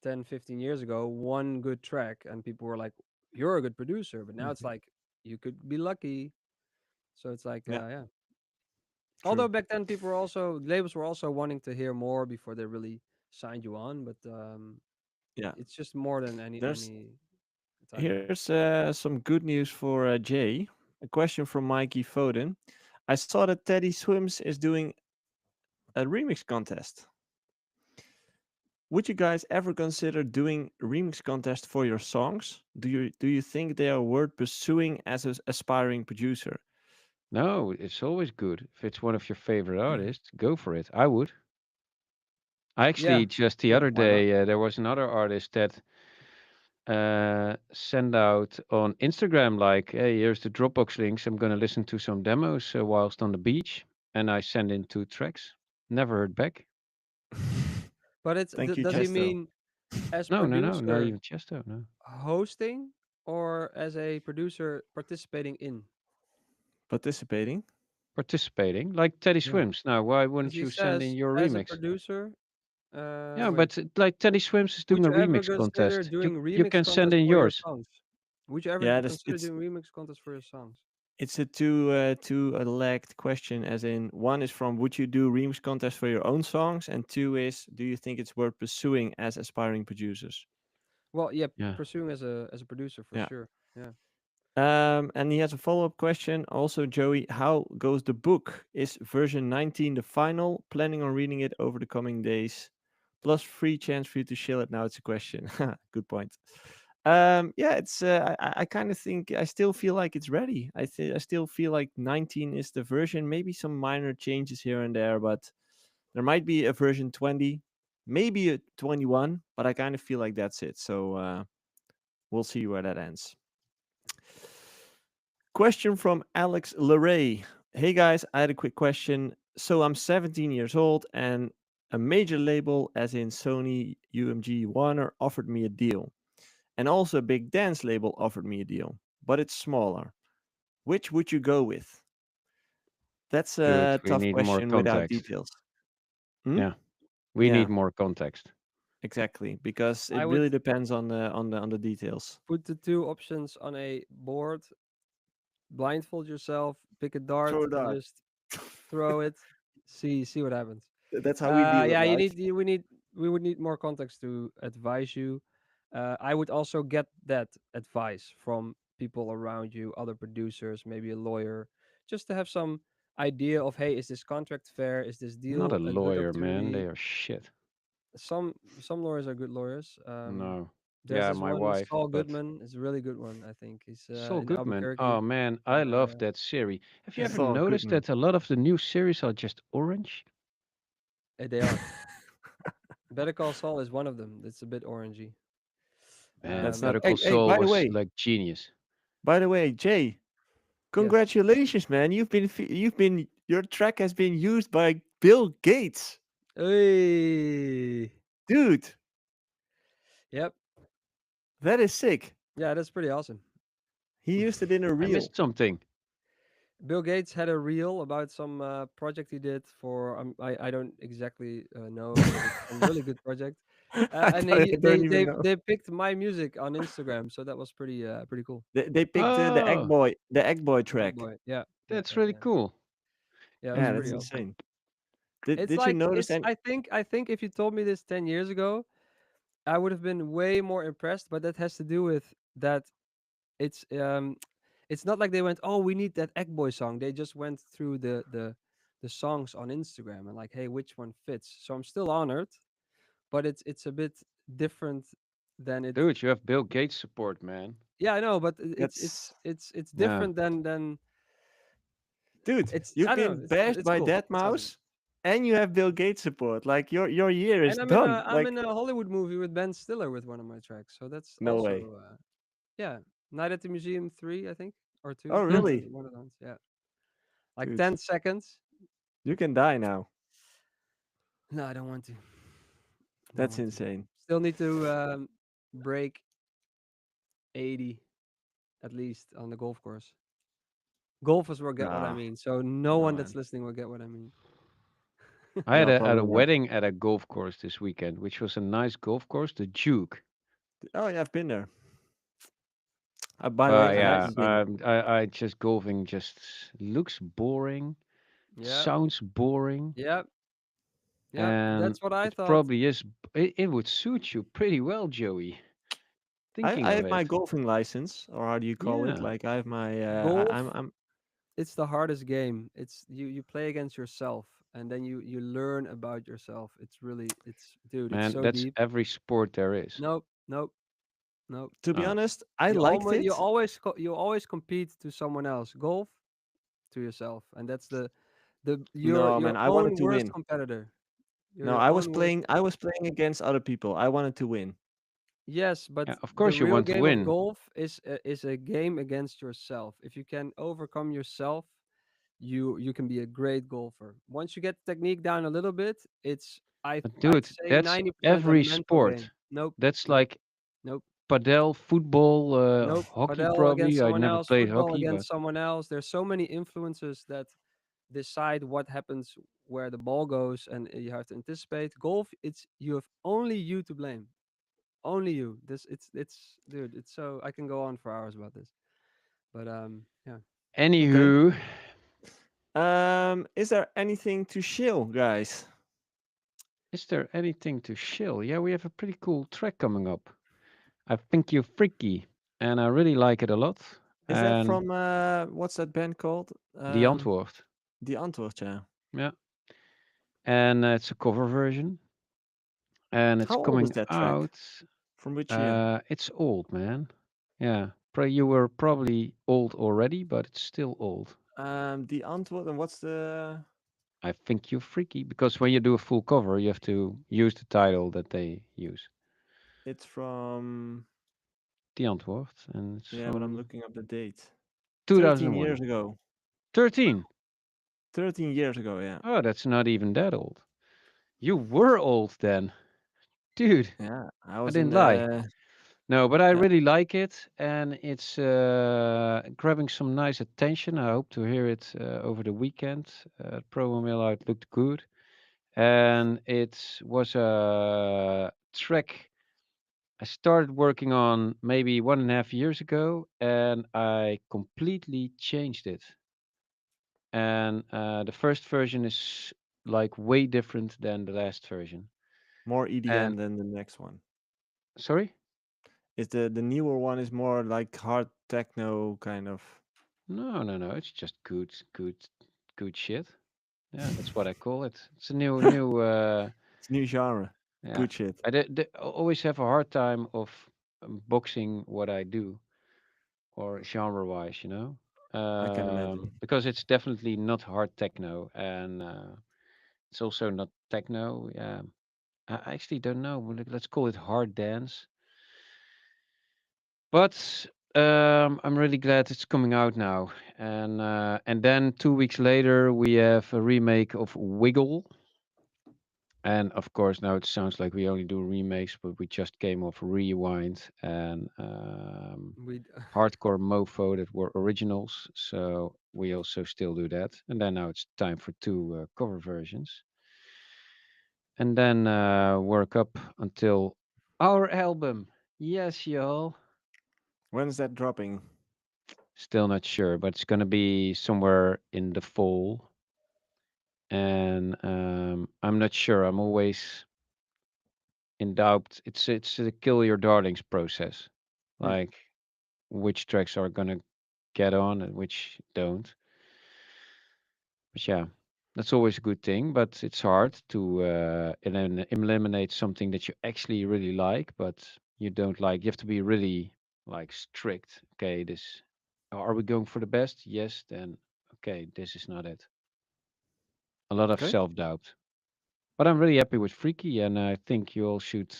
10, 15 years ago, one good track and people were like, you're a good producer, but now it's Mhm. like you could be lucky. So it's like Yeah. yeah. Although True. back then people were also labels were also wanting to hear more before they really signed you on, but Yeah. it's just more than There's any time now. Here's some good news for Jay. A question from Mikey Foden. I saw that Teddy Swims is doing a remix contest. Would you guys ever consider doing remix contest for your songs? Do you think they are worth pursuing as an aspiring producer? No, it's always good. If it's one of your favorite artists, go for it. I would. I Yeah, actually just the Yeah, other why not? day there was another artist that sent out on Instagram like, "Hey, here's the Dropbox links. I'm gonna listen to some demos whilst on the beach," and I sent in 2 tracks. Never heard back. but it's Thank you, does he Chesto. mean as No, no, no, not producer even Chesto. No, hosting or as a producer participating in? Participating. participating like Teddy Yeah, Swims. Now, why because wouldn't he you send in says your as a remix? producer. Yeah, Wait. but like Teddy Swims is Would doing a you ever remix consider contest. You doing you remix can send contests in for your yours. songs? Would you ever Yeah, consider it's doing remix contests for your songs? it's a two lagged question. As in, one is from would you do remix contest for your own songs, and two is do you think it's worth pursuing as aspiring producers? Well, yeah, Yeah. pursuing as a producer for Yeah. sure. Yeah. And he has a follow-up question. Also, Joey, how goes the book? Is version 19 the final? Planning on reading it over the coming days? Plus free chance for you to chill it now. It's a question. Good point. Yeah, it's. I kind of think I still feel like it's ready. I still feel like 19 is the version. Maybe some minor changes here and there, but there might be a version 20, maybe a 21. But I kind of feel like that's it. So we'll see where that ends. Question from Alex Leray. Hey guys, I had a quick question. So I'm 17 years old and a major label, as in Sony, UMG, Warner, offered me a deal. And also a big dance label offered me a deal, but it's smaller. Which would you go with? That's Good. a We tough need more question without context. details. Hmm? Yeah, we Yeah, need more context. exactly. Because I it would really depends on the details. put the two options on a board, blindfold yourself, pick a dart, Throw and that. just throw it. See what happens. That's how we deal with Yeah, life. we would need more context to advise you. I would also get that advice from people around you, other producers, maybe a lawyer, just to have some idea of, hey, is this contract fair? Is this I'm not a deal a good lawyer, man. They opportunity? are shit. Some lawyers are good lawyers. No. There's Yeah, this my one wife, Saul but Goodman. It's a really good one. I think he's Saul in Goodman. Albuquerque. Oh man, I love Uh, that series. Have you ever yeah, Saul noticed Goodman. that a lot of the new series are just orange? they are. Better Call Saul is one of them. It's a bit orangey. Man, That's not. Better Um, Call Hey, Saul was like genius. by the way, Jay, yes. congratulations, man. Your track has been used by Bill Gates. Hey. Dude, Yep. that is sick. Yeah, that's pretty awesome. He used it in a I reel. missed something. Bill Gates had a reel about some project he did for I don't exactly know, but it's some really good project. And I don't even know. they picked my music on Instagram, so that was pretty cool. They picked Oh, the Egg Boy The Egg track. Boy, yeah, that's really yeah. cool. Yeah, it was Yeah, pretty that's awesome. insane. Did It's Did you like notice it's any? I think if you told me this 10 years ago, I would have been way more impressed. But that has to do with that it's um it's not like they went, oh, we need that Egg Boy song. They just went through the songs on Instagram and like, hey, which one fits. So I'm still honored, but it's a bit different than it. Dude, you have Bill Gates support, man. Yeah, I know, but That's it's Yeah. different than dude. it's. You've I don't know. been bashed It's by cool. Dead It's awesome. Mouse, and you have Bill Gates support. Like your year is And I'm in done. a I'm Like in a Hollywood movie with Ben Stiller with one of my tracks. So that's no way. also yeah, Night at the Museum 3, I think, or 2, Oh one of really, one of those. Yeah, like dude? 10 seconds. You can die now. No, I don't want to. Don't That's want to. insane. Still need to break 80 at least on the golf course. Golfers will get what I Nah, mean. So no no one that's man. listening will get what I mean. I had No, a probably not. wedding at a golf course this weekend, which was a nice golf course, the Duke. Oh yeah, I've been there. By the way, But I Nice. yeah, haven't been. I just golfing just looks boring. Yeah, sounds boring, yeah, yeah. and That's what I it thought. probably is. It would suit you pretty well, Joey. I Thinking of have my it. golfing license, or how do you call it? Yeah. Like I have my Golf, I'm it's the hardest game. It's you play against yourself, and then you learn about yourself. It's really, it's dude, it's Man, so that's deep. every sport there is. Nope, nope, nope. to be Oh, honest, I liked You it. always you always compete to someone else. Golf to yourself, and that's the No, your man, I wanted own to worst win. competitor. You're No, your own worst. I was playing against other people. I wanted to win. Yes, but yeah. Of the course, you real want to game of win. golf is a game against yourself. If you can overcome yourself, you can be a great golfer. Once you get the technique down a little bit, it's But I'd dude, say that's 90% a every mental sport. game. Nope, That's nope, like nope, padel, football, nope. hockey. Padel against Probably. I someone never else, played football hockey, but against someone else. There's so many influences that decide what happens where the ball goes, and you have to anticipate. Golf, it's you have only you to blame. Only you. This it's dude. It's so I can go on for hours about this, but yeah. Okay. anywho, Is there anything to shill, guys? is there anything to shill? Yeah, we have a pretty cool track coming up. I think you're freaky, and I really like it a lot. Is that And from what's that band called? the Antwoord, The Antwoord, yeah. yeah, and it's a cover version, and it's How old is coming that track? out. From which year? It's old, man. Yeah, you were probably old already, but it's still old. The Antwoord, and what's the? I think you're freaky because when you do a full cover, you have to use the title that they use. It's from. The Antwoord, and it's Yeah, but I'm from looking up the date. 13 2001. years ago. 13. 13 years ago, yeah. Oh, that's not even that old. You were old then, dude. Yeah, I I was in didn't lie. the. No, but I Yeah, really like it, and it's grabbing some nice attention. I hope to hear it over the weekend. Promo mail out looked good, and it was a track I started working on maybe 1.5 years ago, and I completely changed it. And the first version is like way different than the last version. more And EDM than the next one. sorry? Is the newer one is more like hard techno kind of. No, no, no. It's just good shit. Yeah, that's what I call it. It's a new. It's new genre. Yeah. Good shit. Always have a hard time of boxing what I do or genre-wise, I can imagine. because it's definitely not hard techno, and it's also not techno. Yeah, I actually don't know. Let's call it hard dance. But I'm really glad it's coming out now. And then 2 weeks later, we have a remake of Wiggle. And of course, now it sounds like we only do remakes, but we just came off Rewind and We Hardcore Mofo that were originals. So we also still do that. And then now it's time for two cover versions. And then work up until our album. Yes, y'all. When is that dropping? Still not sure, but it's going to be somewhere in the fall. And I'm not sure. I'm always in doubt. It's a kill your darlings process, Hmm. like which tracks are going to get on and which don't. But yeah, that's always a good thing. But it's hard to eliminate something that you actually really like, but you don't like. You have to be really like strict. Okay, this are we going for the best? Yes, then okay, this is not it. A lot of Okay. self doubt. But I'm really happy with Freaky, and I think you all should.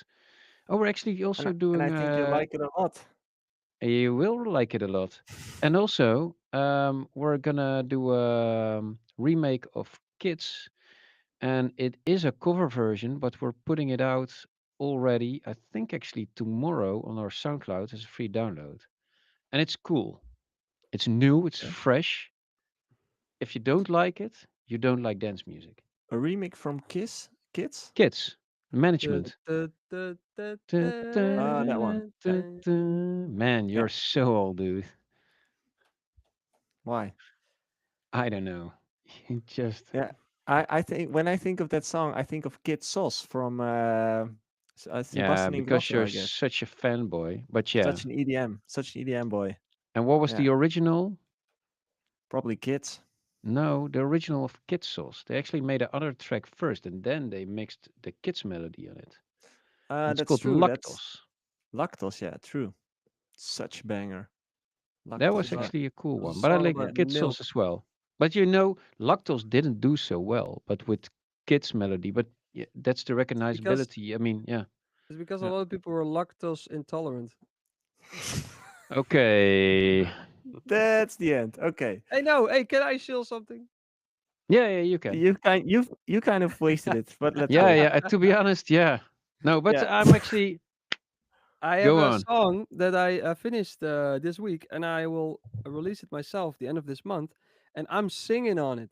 Oh, we're actually also And I doing. think you like it a lot. You will like it a lot, and also we're gonna do a remake of Kids, and it is a cover version, but we're putting it out already. I think actually tomorrow on our SoundCloud as a free download, and it's cool. It's new. It's Okay. fresh. If you don't like it, you don't like dance music. A remake from Kiss Kids? Kids Du- management. du- du- du- Dun, Ah, that one. dun, Yeah. dun, dun. Man, Yeah. you're so old, dude. Why? I don't know. You just Yeah, I think when I think of that song, I think of Kid Sauce from yeah, Sebastian because Ingrosso, you're I guess. such a fanboy. But yeah. Such an EDM boy. And what was Yeah, the original? probably Kids. No, the original of Kids Sauce. They actually made another track first, and then they mixed the kids melody on it. And it's That's called true. That's Lactose. Lactose. Yeah, true. Such banger. That It was was Lactose. a, Yeah. actually a cool it was a one. But I song like about Kids milk. Sauce as well. But you know, Lactose didn't do so well, but with kids melody. But yeah, that's the It's because recognizability. I mean, yeah. a Yeah. lot of people were lactose intolerant. Okay. That's the end. Okay. Hey, no, hey, can I shill something? Yeah, yeah, you can. You kind of wasted it, but let's Yeah, go. yeah. To be honest, yeah. No, but Yeah. I'm actually I have go a on. song that I finished this week, and I will release it myself the end of this month, and I'm singing on it.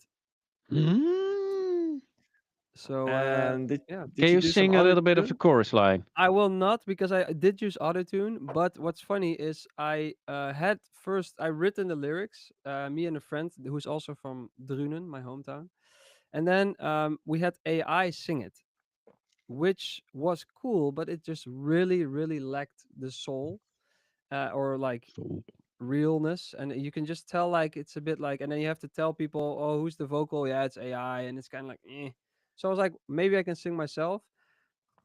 Mm. So And yeah, did Can you you do some sing a auto little bit of the tune? chorus line? I will not because I did use autotune. But what's funny is I had first I written the lyrics, me and a friend who's also from Drunen, my hometown, and then we had AI sing it, which was cool, but it just really, really lacked the soul, or like So realness. And you can just tell like it's a bit like, and then you have to tell people, oh, who's the vocal? Yeah, it's AI, and it's kind of like eh. So I was like, maybe I can sing myself,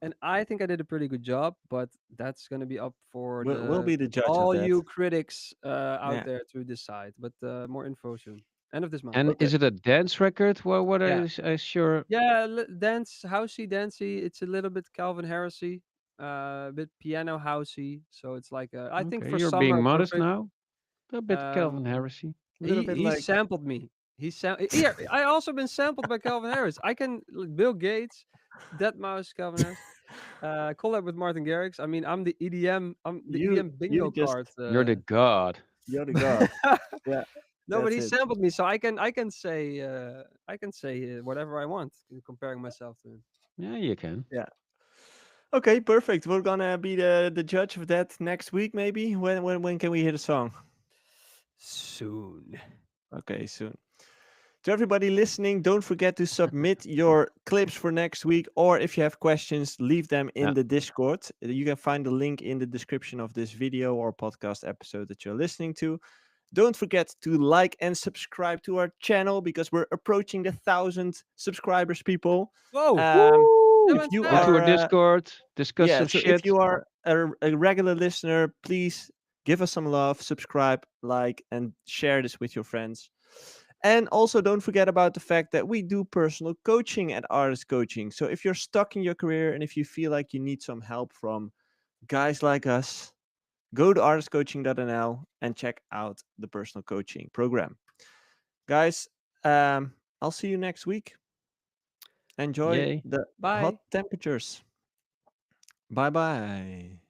and I think I did a pretty good job, but that's gonna be up for We'll the be the judge of all that. you critics out Yeah. there to decide. But more info soon, end of this month. and Okay. is it a dance record? What Yeah, I sure. yeah, dance housey, dancey. It's a little bit Calvin Harrisy, a bit piano housey. So it's like I think Okay, for you're being summer modest perfect. now. A bit Calvin Um, Harrisy. A little bit he like sampled me. Here. I also been sampled by Calvin Harris. I can Bill Gates, Deadmau5, Calvin Harris. Collab with Martin Garrix. I mean, I'm the EDM. I'm the you EDM you bingo just card. You're the god. you're the god. Yeah, No, but that's he it. sampled me, so I can say whatever I want, comparing myself to him. Yeah, you can. Yeah. Okay, perfect. We're gonna be the judge of that next week, maybe. When can we hear the song? Soon. Okay, soon. To everybody listening, don't forget to submit your clips for next week, or if you have questions, leave them in Yeah. the Discord. You can find the link in the description of this video or podcast episode that you're listening to. Don't forget to like and subscribe to our channel because we're approaching the 1,000 subscribers, people. Whoa, that If Woo! went you Into fast. our are Discord, discuss yeah, some so if shit. you are a regular listener, please give us some love, subscribe, like, and share this with your friends. And also, don't forget about the fact that we do personal coaching at Artist Coaching. So if you're stuck in your career and if you feel like you need some help from guys like us, go to artistcoaching.nl and check out the personal coaching program. Guys, I'll see you next week. Enjoy Yay. the hot Bye. temperatures. Bye bye.